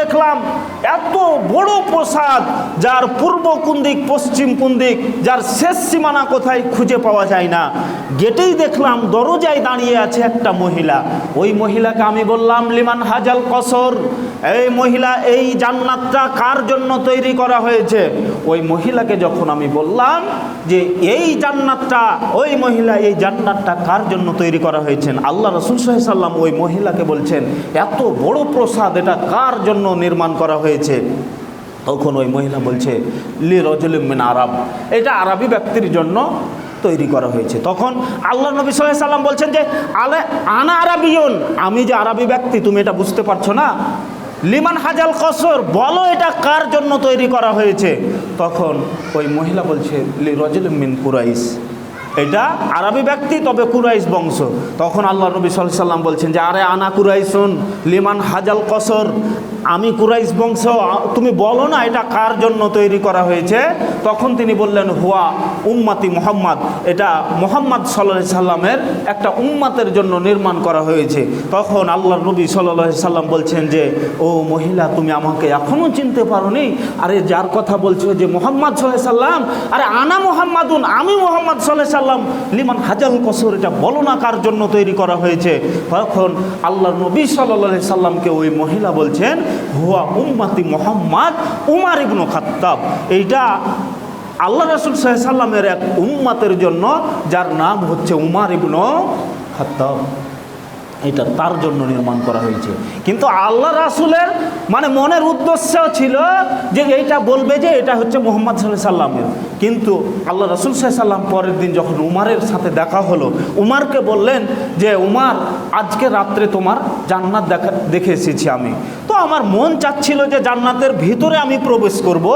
দেখলাম, এত বড় প্রাসাদ, যার পূর্ব কোন দিক পশ্চিম কোন দিক, যার শেষ সীমানা কোথায় খুঁজে পাওয়া যায় না। গেটেই দেখলাম দরজায় দাঁড়িয়ে আছে একটা মহিলা। ওই মহিলাকে আমি বললাম, লিমান হাজাল কসর, এই মহিলা, এই জান্নাতটা কার জন্য তৈরি করা হয়েছে? ওই মহিলাকে যখন আমি বললাম যে এই জান্নাতটা, ওই মহিলা, এই জান্নাতটা কার জন্য তৈরি করা হয়েছে, আল্লাহ রাসূল সাল্লাল্লাহু আলাইহি ওয়াসাল্লাম ওই মহিলাকে বলছেন এত বড় প্রাসাদ এটা কার জন্য নির্মাণ করা হয়েছে? তখন ওই মহিলা বলছে, লি রাজুলিন মিন আরব, এটা আরবি ব্যক্তির জন্য তৈরি করা হয়েছে। তখন আল্লাহ নবী সাল্লাল্লাহু আলাইহি ওয়াসাল্লাম বলছেন যে আনা আরাবিয়ুন, আমি যে আরবি ব্যক্তি, তুমি এটা বুঝতে পারছো না? লিমান হাজাল কসর, বলো এটা কার জন্য তৈরি করা হয়েছে? তখন ওই মহিলা বলছে, লি রাজুলিন মিন কুরাইশ, এটা আরবি ব্যক্তি, তবে কুরাইশ বংশ। তখন আল্লাহ নবী সাল্লাল্লাহু আলাইহি ওয়াসাল্লাম বলছেন যে আরে আনা কুরাইশুন লিমান হাজাল কসর, আমি কুরাইশ বংশ, তুমি বলো না এটা কার জন্য তৈরি করা হয়েছে? তখন তিনি বললেন, হুয়া উম্মতি মুহাম্মদ, এটা মুহাম্মদ সাল্লাল্লাহু আলাইহি সাল্লামের একটা উম্মতের জন্য নির্মাণ করা হয়েছে। তখন আল্লাহ নবী সাল্লাল্লাহু আলাইহি সাল্লাম বলছেন যে, ও মহিলা, তুমি আমাকে এখনও চিনতে পারোনি? আরে যার কথা বলছো যে মুহাম্মদ সাল্লাল্লাহু আলাইহি সাল্লাম, আরে আনা মুহাম্মাদুন, আমি মুহাম্মদ সাল্লাল্লাহু আলাইহি সাল্লাম, লিমান হাজাল কসর, এটা বলো না কার জন্য তৈরি করা হয়েছে? তখন আল্লাহ নবী সাল্লাল্লাহু আলাইহি সাল্লামকে ওই মহিলা বলছেন, হুয়া উম্মতি মুহাম্মদ উমর ইবনে খাত্তাব, এইটা আল্লাহ রাসূল সাল্লাল্লাহু আলাইহি সাল্লামের এক উম্মতের জন্য, যার নাম হচ্ছে উমর ইবনে খাত্তাব, এটা তার জন্য নির্মাণ করা হয়েছে। কিন্তু আল্লাহ রাসূলের মানে মনের উদ্দেশ্য ছিল যে এইটা বলবে যে এটা হচ্ছে মুহাম্মদ সাল্লাল্লাহু আলাইহি সাল্লামের। কিন্তু আল্লাহ রাসূল সাল্লাল্লাহু আলাইহি সাল্লাম পরের দিন যখন উমরের সাথে দেখা হলো, উমরকে বললেন যে উমর, আজকে রাত্রে তোমার জান্নাত দেখে এসেছি আমি, তো আমার মন চাচ্ছিল যে জান্নাতের ভিতরে আমি প্রবেশ করব,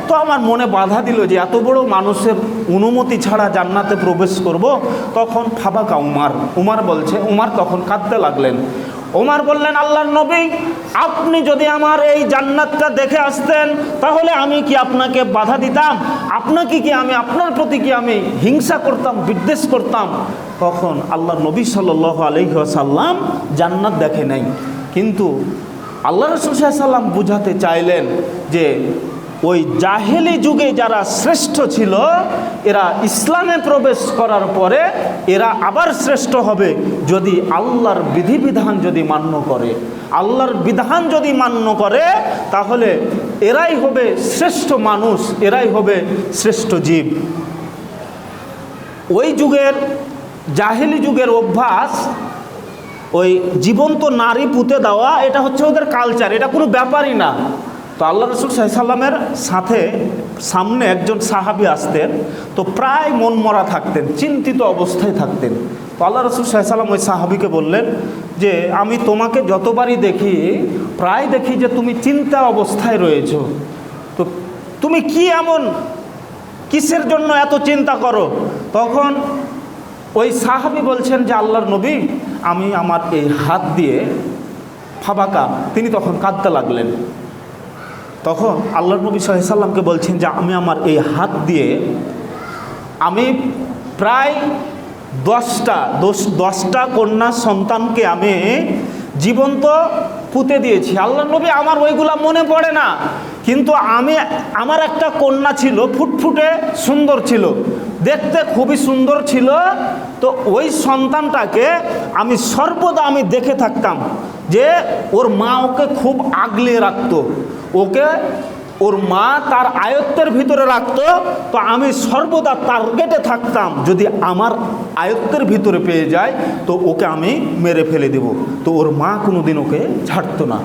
তো আমার মনে বাধা দিল যে এত বড় মানুষের অনুমতি ছাড়া জান্নাতে প্রবেশ করব। তখন ফাবাকা উমর বলছে, উমর তখন কাঁদতে লাগলেন। ওমর বললেন, আল্লাহর নবী, আপনি যদি আমার এই জান্নাতটা দেখে আসতেন তাহলে আমি কি আপনাকে বাধা দিতাম? আপনাকে কি আমি, আপনার প্রতি কি আমি হিংসা করতাম, বিদ্বেষ করতাম? তখন আল্লাহর নবী সাল্লাল্লাহু আলাইহি ওয়াসাল্লাম জান্নাত দেখে নাই, কিন্তু আল্লাহ রাসূল সাল্লাল্লাহু আলাইহি ওয়াসাল্লাম বুঝাতে চাইলেন যে ওই জাহেলি যুগে যারা শ্রেষ্ঠ ছিল, এরা ইসলামে প্রবেশ করার পরে এরা আবার শ্রেষ্ঠ হবে যদি আল্লাহর বিধিবিধান যদি মান্য করে। আল্লাহর বিধান যদি মান্য করে তাহলে এরাই হবে শ্রেষ্ঠ মানুষ, এরাই হবে শ্রেষ্ঠ জীব। ওই যুগের জাহেলি যুগের অভ্যাস, ওই জীবন্ত নারী পুঁতে দেওয়া, এটা হচ্ছে ওদের কালচার, এটা কোনো ব্যাপারই না। তো আল্লাহ রাসূল সাল্লাল্লাহু আলাইহি সাল্লামের সাথে সামনে একজন সাহাবী আসতেন, তো প্রায় মনমরা থাকতেন, চিন্তিত অবস্থায় থাকতেন। তো আল্লাহ রাসূল সাল্লাল্লাহু আলাইহি সাল্লাম ওই সাহাবীকে বললেন যে আমি তোমাকে যতবারই দেখি, প্রায় দেখি যে তুমি চিন্তা অবস্থায় রয়েছো, তো তুমি কি এমন, কিসের জন্য এত চিন্তা করো? তখন ওই সাহাবী বলছেন যে আল্লাহর নবী, আমি আমার এই হাত দিয়ে, ফাবাকা, তিনি তখন কাঁদতে লাগলেন। তখন আল্লাহর নবী সাল্লাল্লাহু আলাইহি সাল্লামকে বলছেন যে আমি আমার এই হাত দিয়ে আমি প্রায় 10টা কন্যা সন্তানকে আমি জীবন্ত পুঁতে দিয়েছি। আল্লাহর নবী, আমার ওইগুলা মনে পড়ে না, কিন্তু আমার একটা কন্যা ছিল, ফুটফুটে সুন্দর ছিল, দেখতে খুবই সুন্দর ছিল। তো ওই সন্তানটাকে আমি সর্বদা আমি দেখে থাকতাম যে ওর মা ওকে খুব আগলিয়ে রাখতো, ওকে ওর মা তার আয়ত্তের ভিতরে রাখতো। তো আমি সর্বদা টার্গেটে থাকতাম, যদি আমার আয়ত্তের ভিতরে পেয়ে যায় তো ওকে আমি মেরে ফেলে দেব। তো ওর মা কোনোদিন ওকে ছাড়তো না।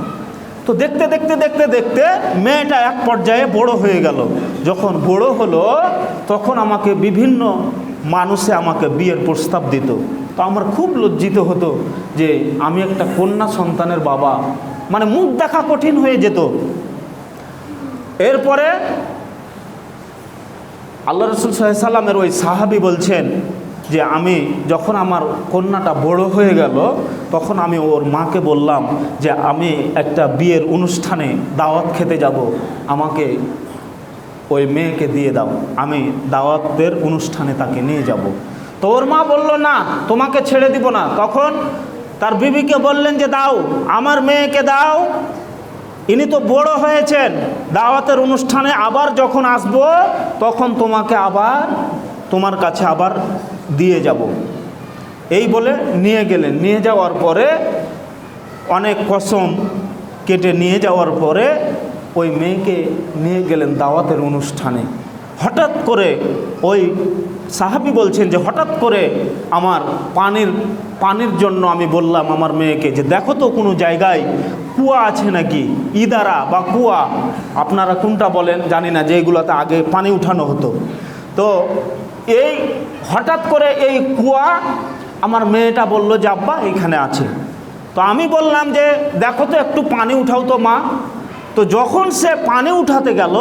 তো দেখতে দেখতে দেখতে দেখতে মেয়েটা এক পর্যায়ে বড় হয়ে গেল। যখন বড় হলো তখন আমাকে বিভিন্ন মানুষে আমাকে বিয়ের প্রস্তাব দিত। তো আমার খুব লজ্জিত হতো যে আমি একটা কন্যা সন্তানের বাবা, মানে মুখ দেখা কঠিন হয়ে যেত। এরপরে আল্লাহ রাসূল সাল্লাল্লাহু আলাইহি সাল্লামের ওই সাহাবী বলছেন যে আমি যখন আমার কন্যাটা বড় হয়ে গেল তখন আমি ওর মাকে বললাম যে আমি একটা বিয়ের অনুষ্ঠানে দাওয়াত খেতে যাব, আমাকে ওই মেয়েকে দিয়ে দাও, আমি দাওয়াতের অনুষ্ঠানে তাকে নিয়ে যাব। তো ওর মা বলল, না, তোমাকে ছেড়ে দিব না। তখন তার বিবিকে বললেন যে দাও, আমার মেয়েকে দাও, ইনি তো বড় হয়েছেন, দাওয়াতের অনুষ্ঠানে আবার যখন আসব তখন তোমাকে আবার তোমার কাছে আবার দিয়ে যাব। এই বলে নিয়ে গেলেন। নিয়ে যাওয়ার পরে অনেক কসম কেটে নিয়ে যাওয়ার পরে ওই মেয়েকে নিয়ে গেলেন দাওয়াতের অনুষ্ঠানে। হঠাৎ করে ওই সাহাবী বলছেন যে হঠাৎ করে আমার পানির জন্য আমি বললাম আমার মেয়েকে যে দেখো তো কোনো জায়গায় কুয়া আছে নাকি, ইদারা বা কুয়া, আপনারা কোনটা বলেন জানি না, যেগুলোতে আগে পানি উঠানো হতো। তো এই হঠাৎ করে এই কুয়া, আমার মেয়েটা বলল যে আব্বা এইখানে আছে। তো আমি বললাম যে দেখো তো একটু পানি উঠাও তো মা। তো যখন সে পানি উঠাতে গেল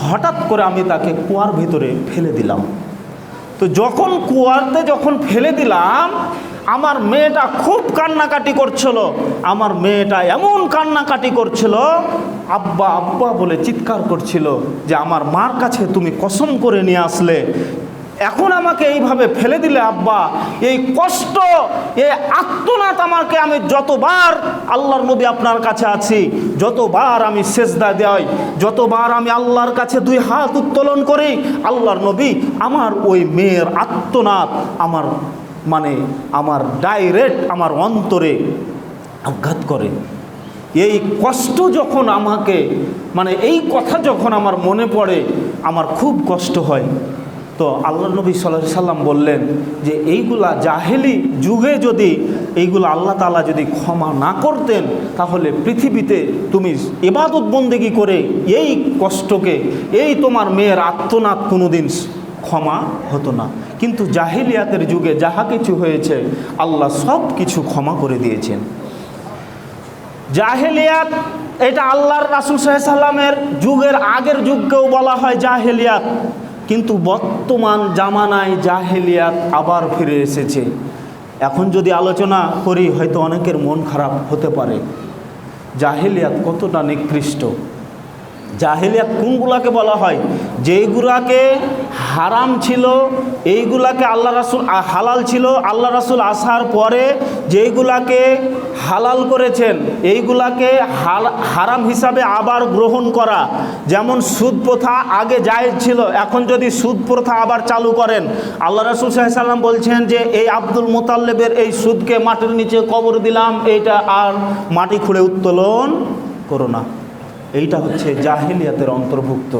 হঠাৎ করে আমি তাকে কুয়ার ভিতরে ফেলে দিলাম। তো যখন ফেলে দিলাম আমার মেয়েটা খুব কান্নাকাটি করছিল। আমার মেয়েটা এমন কান্নাকাটি করছিল, আব্বা আব্বা বলে চিৎকার করছিল যে আমার মার কাছে তুমি কসম করে নিয়ে আসলে, এখন আমাকে এইভাবে ফেলে দিলে আব্বা। এই কষ্ট, এই আত্মনাদ আমাকে, আমি যতবার আল্লাহর নবী আপনার কাছে আছি, যতবার আমি সেজদা দেই, যতবার আমি আল্লাহর কাছে দুই হাত উত্তোলন করি, আল্লাহর নবী আমার ওই মেয়ের আত্মনাদ আমার ডাইরেক্ট আমার অন্তরে আঘাত করে। এই কষ্ট যখন আমাকে এই কথা যখন আমার মনে পড়ে আমার খুব কষ্ট হয়। তো আল্লাহ নবী সাল্লাল্লাহু আলাইহি সাল্লাম বললেন যে এইগুলা জাহেলি যুগে যদি এইগুলো আল্লাহ তাআলা যদি ক্ষমা না করতেন তাহলে পৃথিবীতে তুমি ইবাদত বন্দেগী করে এই কষ্টকে, এই তোমার মেয়ের আত্মনাদ কোনোদিন ক্ষমা হতো না। কিন্তু জাহেলিয়াতের যুগে যাহা কিছু হয়েছে আল্লাহ সব কিছু ক্ষমা করে দিয়েছেন। জাহেলিয়াত এটা আল্লাহর রাসূল সাল্লাল্লাহু আলাইহি সাল্লামের যুগের আগের যুগকেও বলা হয় জাহেলিয়াত, কিন্তু বর্তমান জামানায় জাহেলিয়াত আবার ফিরে এসেছে। এখন যদি আলোচনা করি হয়তো অনেকের মন খারাপ হতে পারে। জাহেলিয়াত কতটা নিকৃষ্ট। জাহেলিয়াত কোনগুলাকে বলা হয়? যেইগুলাকে হারাম ছিল এইগুলাকে আল্লাহ রাসূল হালাল ছিল, আল্লাহ রাসূল আসার পরে যেইগুলাকে হালাল করেছেন এইগুলাকে হারাম হিসাবে আবার গ্রহণ করা। যেমন সুদ প্রথা আগে জায়েজ ছিল, এখন যদি সুদ প্রথা আবার চালু করেন, আল্লাহ রাসূল সাল্লাল্লাহু আলাইহি সাল্লাম বলছেন যে এই আব্দুল মুতাল্লিবের এই সুদকে মাটির নিচে কবর দিলাম, এইটা আর মাটি খুঁড়ে উত্তোলন করো না। এইটা হচ্ছে জাহেলিয়াতের অন্তর্ভুক্ত।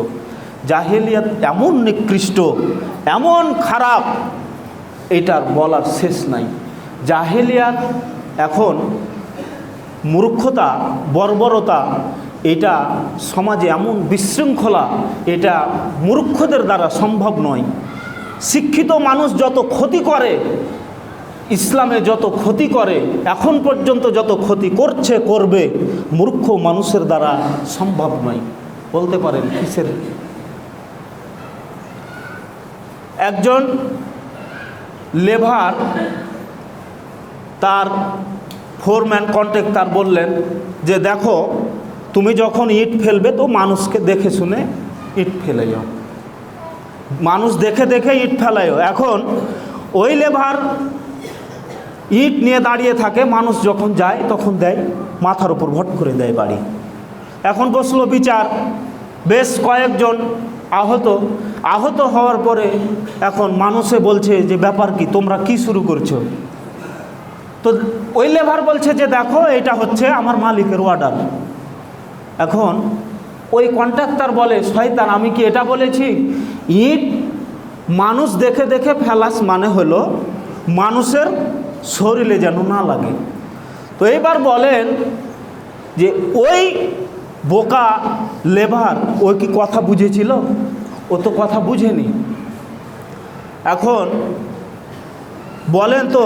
জাহেলিয়াত এমন নিকৃষ্ট, এমন খারাপ, এটার বলার শেষ নাই। জাহেলিয়াত এখন মূর্খতা, বর্বরতা, এটা সমাজে এমন বিশৃঙ্খলা, এটা মূর্খদের দ্বারা সম্ভব নয়। শিক্ষিত মানুষ যত ক্ষতি করে, ইসলামে যত ক্ষতি করে, এখন পর্যন্ত যত ক্ষতি করছে করবে, মূর্খ মানুষের দ্বারা সম্ভব নয়। বলতে পারেন কিসের? একজন লেবার তার ফোরম্যান কন্ট্রাক্টর বললেন যে দেখো তুমি যখন ইট ফেলবে তো মানুষকে দেখে শুনে ইট ফেলাইও, মানুষ দেখে দেখে ইট ফেলাইও। এখন ওই লেবার ইট নিয়ে দাঁড়িয়ে থাকে, মানুষ যখন যায় তখন দেয়, মাথার উপর ভট করে দেয় বাড়ি। এখন বসলো বিচার, বেশ কয়েকজন আহত হওয়ার পরে এখন মানুষে বলছে যে ব্যাপার কি, তোমরা কি শুরু করছো? তো ওই লেবার বলছে যে দেখো এটা হচ্ছে আমার মালিকের অর্ডার। এখন ওই কন্ট্রাক্টর বলে শয়তান, আমি কি এটা বলেছি? ইট মানুষ দেখে দেখে ফেলাস মানে হলো মানুষের শরীরে যেন না লাগে। তো এইবার বলেন যে ওই বোকা লেবার ও কি কথা বুঝেছিল? ও তো কথা বুঝেনি। এখন বলেন তো